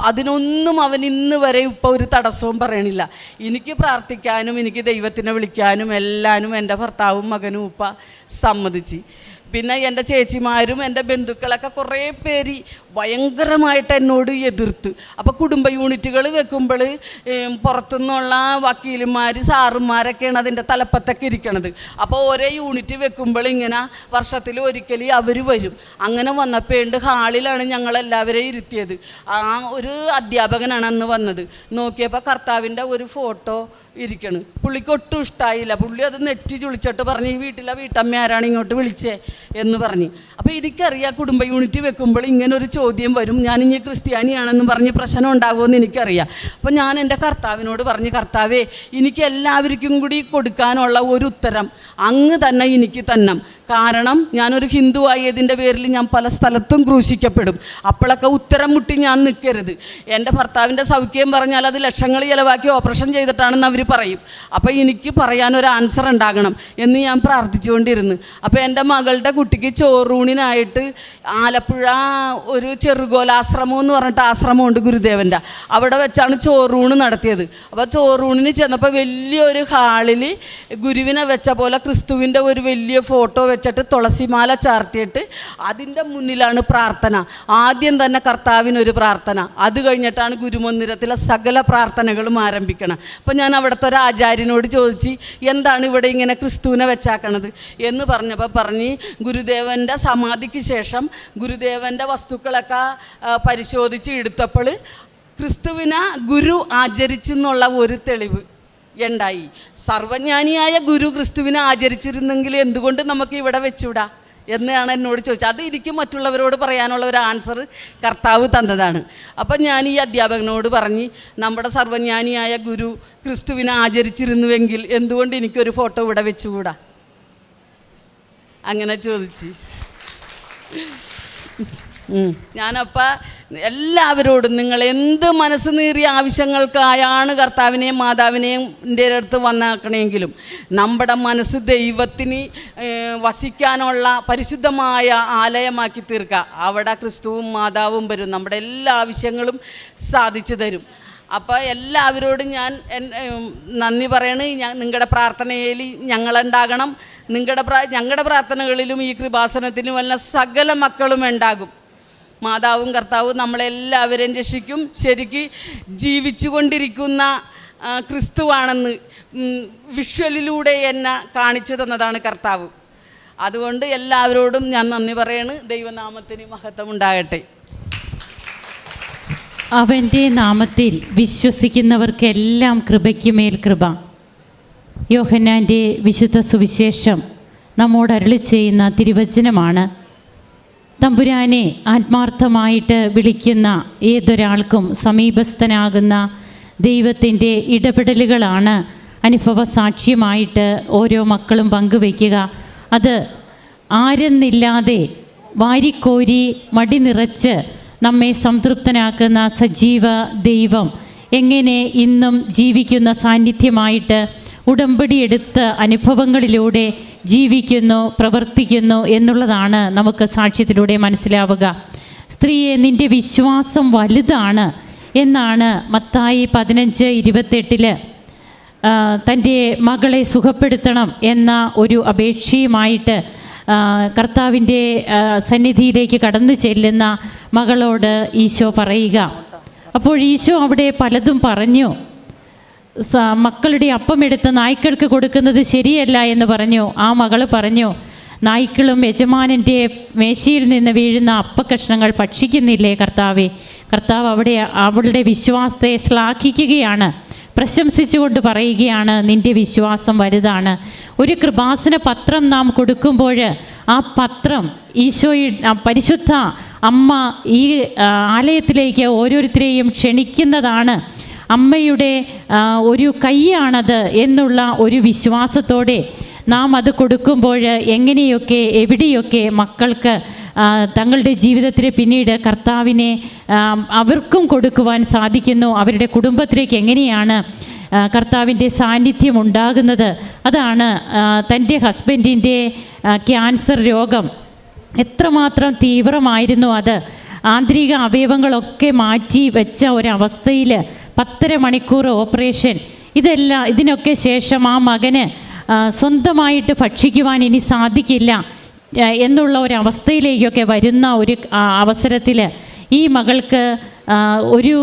അതിനൊന്നും അവൻ ഇന്ന് വരെ ഇപ്പോൾ ഒരു തടസ്സവും പറയണില്ല. എനിക്ക് പ്രാർത്ഥിക്കാനും എനിക്ക് ദൈവത്തിനെ വിളിക്കാനും എല്ലാനും എൻ്റെ ഭർത്താവും മകനും ഉപ്പ സമ്മതിച്ച്. പിന്നെ എൻ്റെ ചേച്ചിമാരും എൻ്റെ ബന്ധുക്കളൊക്കെ കുറേ പേര് ഭയങ്കരമായിട്ട് എന്നോട് എതിർത്ത്. അപ്പോൾ കുടുംബ യൂണിറ്റുകൾ വെക്കുമ്പോൾ പുറത്തുനിന്നുള്ള വക്കീലുമാർ സാറുമാരൊക്കെയാണ് അതിൻ്റെ തലപ്പത്തൊക്കെ ഇരിക്കണത്. അപ്പോൾ ഒരേ യൂണിറ്റ് വെക്കുമ്പോൾ ഇങ്ങനെ വർഷത്തിൽ ഒരിക്കൽ അവർ വരും. അങ്ങനെ വന്നപ്പോൾ ഹാളിലാണ് ഞങ്ങളെല്ലാവരെയും ഇരുത്തിയത്. ആ ഒരു അധ്യാപകനാണ് അന്ന് വന്നത്. നോക്കിയപ്പോൾ കർത്താവിൻ്റെ ഒരു ഫോട്ടോ ഇരിക്കണം. പുള്ളിക്ക് ഒട്ടും ഇഷ്ടമായില്ല. പുള്ളി അത് നെറ്റി ചുളിച്ചിട്ട് പറഞ്ഞ് ഈ വീട്ടിലെ വീട്ടമ്മ ആരാണ് ഇങ്ങോട്ട് വിളിച്ചേ എന്ന് പറഞ്ഞ്. അപ്പോൾ എനിക്കറിയാം കുടുംബ യൂണിറ്റ് വെക്കുമ്പോൾ ഇങ്ങനൊരു ചോദ്യം വരും, ഞാനിനി ക്രിസ്ത്യാനിയാണെന്ന് പറഞ്ഞ് പ്രശ്നം ഉണ്ടാകുമെന്ന് എനിക്കറിയാം. അപ്പോൾ ഞാൻ എൻ്റെ കർത്താവിനോട് പറഞ്ഞ്, കർത്താവേ, എനിക്ക് എല്ലാവർക്കും കൂടി കൊടുക്കാനുള്ള ഒരു ഉത്തരം അങ്ങ് തന്നെ എനിക്ക് തന്നെ. കാരണം ഞാനൊരു ഹിന്ദു ആയതിൻ്റെ പേരിൽ ഞാൻ പല സ്ഥലത്തും ക്രൂശിക്കപ്പെടും. അപ്പോഴൊക്കെ ഉത്തരം മുട്ടി ഞാൻ നിൽക്കരുത്. എൻ്റെ ഭർത്താവിൻ്റെ സൗഖ്യം പറഞ്ഞാൽ അത് ലക്ഷങ്ങൾ ചിലവാക്കി ഓപ്പറേഷൻ ചെയ്തിട്ടാണെന്ന് അവർ പറയും. അപ്പോൾ എനിക്ക് പറയാനൊരു ആൻസർ ഉണ്ടാകണം എന്ന് ഞാൻ പ്രാർത്ഥിച്ചുകൊണ്ടിരുന്നു. അപ്പോൾ എൻ്റെ മകളുടെ കുട്ടിക്ക് ചോറൂണിനായിട്ട് ആലപ്പുഴ ഒരു ചെറുകോലാശ്രമം എന്ന് പറഞ്ഞിട്ട് ആശ്രമമുണ്ട് ഗുരുദേവൻ്റെ. അവിടെ വെച്ചാണ് ചോറൂണ് നടത്തിയത്. അപ്പോൾ ചോറൂണിന് ചെന്നപ്പോൾ വലിയൊരു ഹാളിൽ ഗുരുവിനെ വെച്ച പോലെ ക്രിസ്തുവിൻ്റെ ഒരു വലിയ ഫോട്ടോ വെച്ചിട്ട് തുളസിമാല ചാർത്തിയിട്ട് അതിൻ്റെ മുന്നിലാണ് പ്രാർത്ഥന. ആദ്യം തന്നെ കർത്താവിനൊരു പ്രാർത്ഥന, അത് കഴിഞ്ഞിട്ടാണ് ഗുരുമന്ദിരത്തിലെ സകല പ്രാർത്ഥനകളും ആരംഭിക്കണം. അപ്പോൾ ഞാൻ അവിടുത്തെ ഒരു ആചാര്യനോട് ചോദിച്ചു, എന്താണ് ഇവിടെ ഇങ്ങനെ ക്രിസ്തുവിനെ വെച്ചാക്കണത് എന്ന് പറഞ്ഞപ്പോൾ പറഞ്ഞ്, ഗുരുദേവൻ്റെ സമാധിക്ക് ശേഷം ഗുരുദേവൻ്റെ വസ്തുക്കളൊക്കെ പരിശോധിച്ച് എടുത്തപ്പോൾ ക്രിസ്തുവിനെ ഗുരു ആചരിച്ചെന്നുള്ള ഒരു തെളിവ് ഉണ്ടായി. സർവജ്ഞാനിയായ ഗുരു ക്രിസ്തുവിനെ ആചരിച്ചിരുന്നെങ്കിൽ എന്തുകൊണ്ട് നമുക്ക് ഇവിടെ വെച്ചുവിടാ എന്നാണ് എന്നോട് ചോദിച്ചത്. അത് എനിക്ക് മറ്റുള്ളവരോട് പറയാനുള്ള ഒരു ആൻസർ കർത്താവ് തന്നതാണ്. അപ്പം ഞാൻ ഈ അധ്യാപകനോട് പറഞ്ഞ്, നമ്മുടെ സർവജ്ഞാനിയായ ഗുരു ക്രിസ്തുവിനെ ആചരിച്ചിരുന്നുവെങ്കിൽ എന്തുകൊണ്ട് എനിക്കൊരു ഫോട്ടോ ഇവിടെ വെച്ചുകൂടാ? അങ്ങനെ ചോദിച്ച് ഞാനപ്പോൾ എല്ലാവരോടും, നിങ്ങൾ എന്ത് മനസ്സ് നീറിയ ആവശ്യങ്ങൾക്കായാണ് കർത്താവിനെയും മാതാവിനെയും എൻ്റെ അടുത്ത് വന്നാക്കണമെങ്കിലും നമ്മുടെ മനസ്സ് ദൈവത്തിന് വസിക്കാനുള്ള പരിശുദ്ധമായ ആലയമാക്കി തീർക്കുക. അവിടെ ക്രിസ്തുവും മാതാവും വരും, നമ്മുടെ എല്ലാ ആവശ്യങ്ങളും സാധിച്ചു തരും. അപ്പോൾ എല്ലാവരോടും ഞാൻ നന്ദി പറയണേ. നിങ്ങളുടെ പ്രാർത്ഥനയിൽ ഞങ്ങളുണ്ടാകണം. ഞങ്ങളുടെ പ്രാർത്ഥനകളിലും ഈ കൃപാസനത്തിനും എല്ലാം സകല മക്കളും ഉണ്ടാകും. മാതാവും കർത്താവും നമ്മളെല്ലാവരെയും രക്ഷിക്കും. ശരിക്ക് ജീവിച്ചു കൊണ്ടിരിക്കുന്ന ക്രിസ്തുവാണെന്ന് വിഷ്വലിലൂടെ എന്നെ കാണിച്ചു തന്നതാണ് കർത്താവ്. അതുകൊണ്ട് എല്ലാവരോടും ഞാൻ നന്ദി പറയണ്. ദൈവനാമത്തിന് മഹത്വം ഉണ്ടാകട്ടെ. അവൻ്റെ നാമത്തിൽ വിശ്വസിക്കുന്നവർക്കെല്ലാം കൃപയ്ക്ക് മേൽ കൃപ. യോഹന്നാൻ്റെ വിശുദ്ധ സുവിശേഷം നമ്മോട് അരുളി ചെയ്യുന്ന തിരുവചനമാണ്. തമ്പുരാനെ ആത്മാർത്ഥമായിട്ട് വിളിക്കുന്ന ഏതൊരാൾക്കും സമീപസ്ഥനാകുന്ന ദൈവത്തിൻ്റെ ഇടപെടലുകളാണ് അനുഭവ സാക്ഷ്യമായിട്ട് ഓരോ മക്കളും പങ്കുവയ്ക്കുക. അത് ആരെന്നില്ലാതെ വാരിക്കോരി മടി നിറച്ച് നമ്മെ സംതൃപ്തനാക്കുന്ന സജീവ ദൈവം എങ്ങനെ ഇന്നും ജീവിക്കുന്ന സാന്നിധ്യമായിട്ട് ഉടമ്പടിയെടുത്ത അനുഭവങ്ങളിലൂടെ ജീവിക്കുന്നു, പ്രവർത്തിക്കുന്നു എന്നുള്ളതാണ് നമുക്ക് സാക്ഷ്യത്തിലൂടെ മനസ്സിലാവുക. സ്ത്രീയെ, നിൻ്റെ വിശ്വാസം വലുതാണ് എന്നാണ് മത്തായി 15:28 തൻ്റെ മകളെ സുഖപ്പെടുത്തണം എന്ന ഒരു അപേക്ഷയുമായിട്ട് കർത്താവിൻ്റെ സന്നിധിയിലേക്ക് കടന്നു ചെല്ലുന്ന മകളോട് ഈശോ പറയുക. അപ്പോൾ ഈശോ അവിടെ പലതും പറഞ്ഞു. മക്കളുടെ അപ്പം എടുത്ത് നായ്ക്കൾക്ക് കൊടുക്കുന്നത് ശരിയല്ല എന്ന് പറഞ്ഞു. ആ മകൾ പറഞ്ഞു, നായ്ക്കളും യജമാനൻ്റെ മേശയിൽ നിന്ന് വീഴുന്ന അപ്പക്കഷ്ണങ്ങൾ ഭക്ഷിക്കുന്നില്ലേ കർത്താവേ? കർത്താവ് അവിടെ അവളുടെ വിശ്വാസത്തെ ശ്ലാഘിക്കുകയാണ്, പ്രശംസിച്ചുകൊണ്ട് പറയുകയാണ്, നിൻ്റെ വിശ്വാസം വലുതാണ്. ഒരു കൃപാസന പത്രം നാം കൊടുക്കുമ്പോൾ ആ പത്രം ഈശോയുടെ പരിശുദ്ധ അമ്മ ഈ ആലയത്തിലേക്ക് ഓരോരുത്തരെയും ക്ഷണിക്കുന്നതാണ്. അമ്മയുടെ ഒരു കൈയാണത് എന്നുള്ള ഒരു വിശ്വാസത്തോടെ നാം അത് കൊടുക്കുമ്പോൾ എങ്ങനെയൊക്കെ എവിടെയൊക്കെ മക്കൾക്ക് തങ്ങളുടെ ജീവിതത്തിൽ പിന്നീട് കർത്താവിനെ അവർക്കും കൊടുക്കുവാൻ സാധിക്കുന്നു. അവരുടെ കുടുംബത്തിലേക്ക് എങ്ങനെയാണ് കർത്താവിൻ്റെ സാന്നിധ്യം ഉണ്ടാകുന്നത്. അതാണ് തൻ്റെ ഹസ്ബൻഡിൻ്റെ ക്യാൻസർ രോഗം എത്രമാത്രം തീവ്രമായിരുന്നു. അത് ആന്തരിക അവയവങ്ങളൊക്കെ മാറ്റി വെച്ച ഒരവസ്ഥയിൽ 10.5 മണിക്കൂർ ഓപ്പറേഷൻ. ഇതിനൊക്കെ ശേഷം ആ മകന് സ്വന്തമായിട്ട് ഭക്ഷിക്കുവാൻ ഇനി സാധിക്കില്ല എന്നുള്ള ഒരവസ്ഥയിലേക്കൊക്കെ വരുന്ന ഒരു അവസരത്തിൽ ഈ മകൾക്ക് ഒരു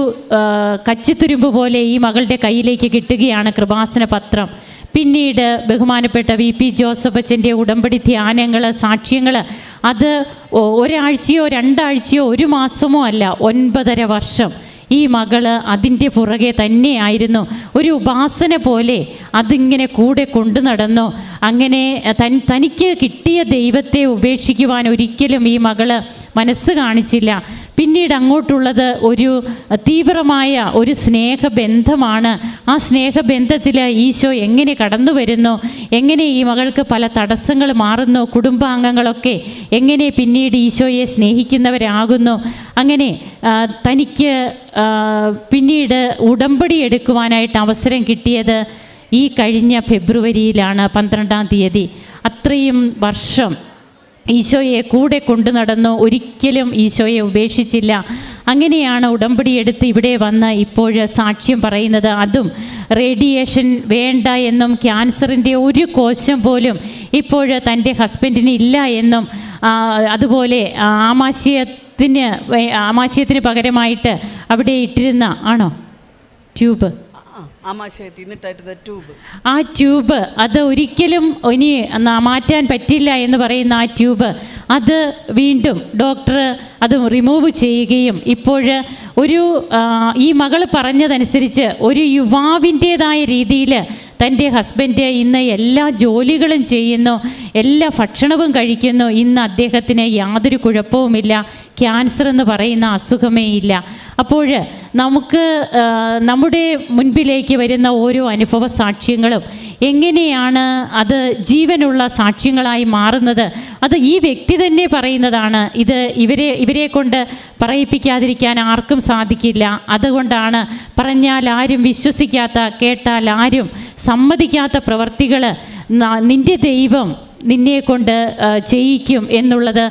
കച്ചിത്തുരുമ്പ് പോലെ ഈ മകളുടെ കയ്യിലേക്ക് കിട്ടുകയാണ് കൃപാസന പത്രം. പിന്നീട് ബഹുമാനപ്പെട്ട VP ജോസഫ് അച്ഛൻ്റെ ഉടമ്പടി ധ്യാനങ്ങൾ, സാക്ഷ്യങ്ങൾ, അത് ഒരാഴ്ചയോ 2 ആഴ്ചയോ 1 മാസമോ അല്ല, 9.5 വർഷം ഈ മകള് അതിൻ്റെ പുറകെ തന്നെയായിരുന്നു. ഒരു ഉപാസന പോലെ അതിങ്ങനെ കൂടെ കൊണ്ടു നടന്നു. അങ്ങനെ തനിക്ക് കിട്ടിയ ദൈവത്തെ ഉപേക്ഷിക്കുവാൻ ഒരിക്കലും ഈ മകള് മനസ്സ് കാണിച്ചില്ല. പിന്നീട് അങ്ങോട്ടുള്ളത് ഒരു തീവ്രമായ ഒരു സ്നേഹബന്ധമാണ്. ആ സ്നേഹബന്ധത്തിൽ ഈശോ എങ്ങനെ കടന്നു വരുന്നു, എങ്ങനെ ഈ മകൾക്ക് പല തടസ്സങ്ങൾ മാറുന്നു, കുടുംബാംഗങ്ങളൊക്കെ എങ്ങനെ പിന്നീട് ഈശോയെ സ്നേഹിക്കുന്നവരാകുന്നു. അങ്ങനെ തനിക്ക് പിന്നീട് ഉടമ്പടി എടുക്കുവാനായിട്ട് അവസരം കിട്ടിയത് ഈ കഴിഞ്ഞ ഫെബ്രുവരിയിലാണ്, 12-ാം തീയതി. അത്രയും വർഷം ഈശോയെ കൂടെ കൊണ്ടു നടന്നു, ഒരിക്കലും ഈശോയെ ഉപേക്ഷിച്ചില്ല. അങ്ങനെയാണ് ഉടമ്പടി എടുത്ത് ഇവിടെ വന്ന് ഇപ്പോൾ സാക്ഷ്യം പറയുന്നത്. അതും റേഡിയേഷൻ വേണ്ട എന്നും ക്യാൻസറിൻ്റെ ഒരു കോശം പോലും ഇപ്പോൾ തൻ്റെ ഹസ്ബൻഡിന് ഇല്ല എന്നും, അതുപോലെ ആമാശയത്തിന് പകരമായിട്ട് അവിടെ ഇട്ടിരുന്ന ട്യൂബ്, ആ ട്യൂബ് അത് ഒരിക്കലും ഇനി മാറ്റാൻ പറ്റില്ല എന്ന് പറയുന്ന ആ ട്യൂബ് അത് വീണ്ടും ഡോക്ടർ അത് റിമൂവ് ചെയ്യുകയും ഇപ്പോൾ ഈ മകൾ പറഞ്ഞതനുസരിച്ച് ഒരു യുവാവിൻ്റേതായ രീതിയിൽ തൻ്റെ ഹസ്ബൻഡ് ഇന്ന് എല്ലാ ജോലികളും ചെയ്യുന്നു, എല്ലാ ഭക്ഷണവും കഴിക്കുന്നു. ഇന്ന് അദ്ദേഹത്തിന് യാതൊരു കുഴപ്പവുമില്ല, ക്യാൻസർ എന്ന് പറയുന്ന അസുഖമേ ഇല്ല. അപ്പോൾ നമുക്ക് നമ്മുടെ മുൻപിലേക്ക് വരുന്ന ഓരോ അനുഭവ സാക്ഷ്യങ്ങളും എങ്ങനെയാണ് അത് ജീവനുള്ള സാക്ഷ്യങ്ങളായി മാറുന്നത്, അത് ഈ വ്യക്തി തന്നെ പറയുന്നതാണ്. ഇത് ഇവരെ കൊണ്ട് പറയിപ്പിക്കാതിരിക്കാൻ ആർക്കും സാധിക്കില്ല. അതുകൊണ്ടാണ് പറഞ്ഞാൽ ആരും വിശ്വസിക്കാത്ത, കേട്ടാൽ ആരും സമ്മതിക്കാത്ത പ്രവർത്തികൾ നിൻ്റെ ദൈവം നിന്നെ കൊണ്ട് ചെയ്യിക്കും എന്നുള്ളത്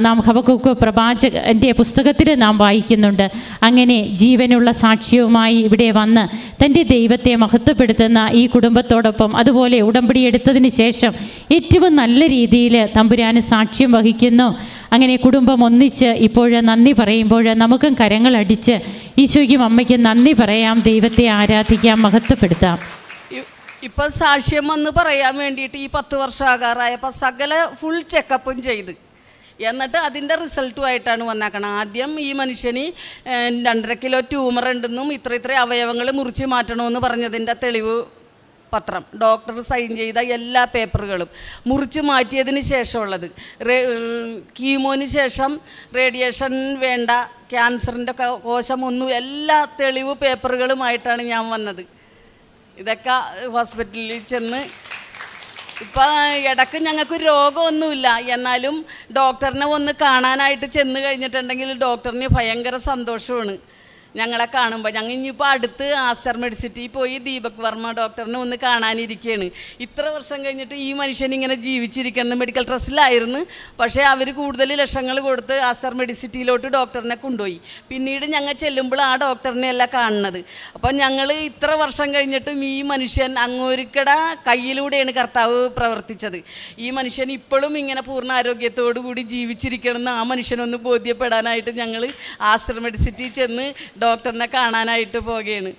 നാം ഹബക്കൂക്ക് പ്രവാചകൻ്റെ പുസ്തകത്തിൽ നാം വായിക്കുന്നുണ്ട്. അങ്ങനെ ജീവനുള്ള സാക്ഷ്യവുമായി ഇവിടെ വന്ന് തൻ്റെ ദൈവത്തെ മഹത്വപ്പെടുത്തുന്ന ഈ കുടുംബത്തോടൊപ്പം, അതുപോലെ ഉടമ്പടി എടുത്തതിന് ശേഷം ഏറ്റവും നല്ല രീതിയിൽ തമ്പുരാന് സാക്ഷ്യം വഹിക്കുന്നു. അങ്ങനെ കുടുംബം ഒന്നിച്ച് ഇപ്പോൾ നന്ദി പറയുമ്പോൾ നമുക്കും കരങ്ങളടിച്ച് ഈശോയ്ക്കും അമ്മയ്ക്കും നന്ദി പറയാം, ദൈവത്തെ ആരാധിക്കാം, മഹത്വപ്പെടുത്താം. ഇപ്പം സാക്ഷ്യം എന്ന് പറയാൻ വേണ്ടിയിട്ട് ഈ 10 വർഷം ആകാറായപ്പോൾ സകല ഫുൾ ചെക്കപ്പും ചെയ്ത്, എന്നിട്ട് അതിൻ്റെ റിസൾട്ടുമായിട്ടാണ് വന്നേക്കണം. ആദ്യം ഈ മനുഷ്യന് 2.5 കിലോ ട്യൂമർ ഉണ്ടെന്നും ഇത്ര അവയവങ്ങൾ മുറിച്ച് മാറ്റണമെന്ന് പറഞ്ഞതിൻ്റെ തെളിവ് പത്രം, ഡോക്ടർ സൈൻ ചെയ്ത എല്ലാ പേപ്പറുകളും മുറിച്ച് മാറ്റിയതിന് ശേഷമുള്ളത്, കീമോന് ശേഷം റേഡിയേഷൻ വേണ്ട, ക്യാൻസറിൻ്റെ കോശമൊന്നും, എല്ലാ തെളിവ് പേപ്പറുകളുമായിട്ടാണ് ഞാൻ വന്നത്. ഇതൊക്കെ ഹോസ്പിറ്റലിൽ ചെന്ന് ഇപ്പം ഇടയ്ക്ക് ഞങ്ങൾക്ക് രോഗമൊന്നുമില്ല, എന്നാലും ഡോക്ടറിനെ ഒന്ന് കാണാനായിട്ട് ചെന്ന് കഴിഞ്ഞിട്ടുണ്ടെങ്കിൽ ഡോക്ടറിന് ഭയങ്കര സന്തോഷമാണ് ഞങ്ങളെ കാണുമ്പോൾ. ഞങ്ങൾ ഇനിയിപ്പോൾ അടുത്ത് ആസ്റ്റർ മെഡിസിറ്റിയിൽ പോയി ദീപക് വർമ്മ ഡോക്ടറിനെ ഒന്ന് കാണാനിരിക്കുകയാണ്. ഇത്ര വർഷം കഴിഞ്ഞിട്ട് ഈ മനുഷ്യൻ ഇങ്ങനെ ജീവിച്ചിരിക്കുന്നത് മെഡിക്കൽ ട്രസ്റ്റിലായിരുന്നു, പക്ഷേ അവർ കൂടുതൽ ലക്ഷങ്ങൾ കൊടുത്ത് ആസ്റ്റർ മെഡിസിറ്റിയിലോട്ട് ഡോക്ടറിനെ കൊണ്ടുപോയി. പിന്നീട് ഞങ്ങൾ ചെല്ലുമ്പോൾ ആ ഡോക്ടറിനെ അല്ല കാണുന്നത്. അപ്പം ഞങ്ങൾ ഇത്ര വർഷം കഴിഞ്ഞിട്ടും ഈ മനുഷ്യൻ അങ്ങോരിക്കട കയ്യിലൂടെയാണ് കർത്താവ് പ്രവർത്തിച്ചത്. ഈ മനുഷ്യൻ ഇപ്പോഴും ഇങ്ങനെ പൂർണ്ണ ആരോഗ്യത്തോടു കൂടി ജീവിച്ചിരിക്കണമെന്ന് ആ മനുഷ്യനൊന്ന് ബോധ്യപ്പെടാനായിട്ട് ഞങ്ങൾ ആസ്റ്റർ മെഡിസിറ്റിയിൽ ചെന്ന് ഡോക്ടറിനെ കാണാനായിട്ട് പോകുകയാണ്.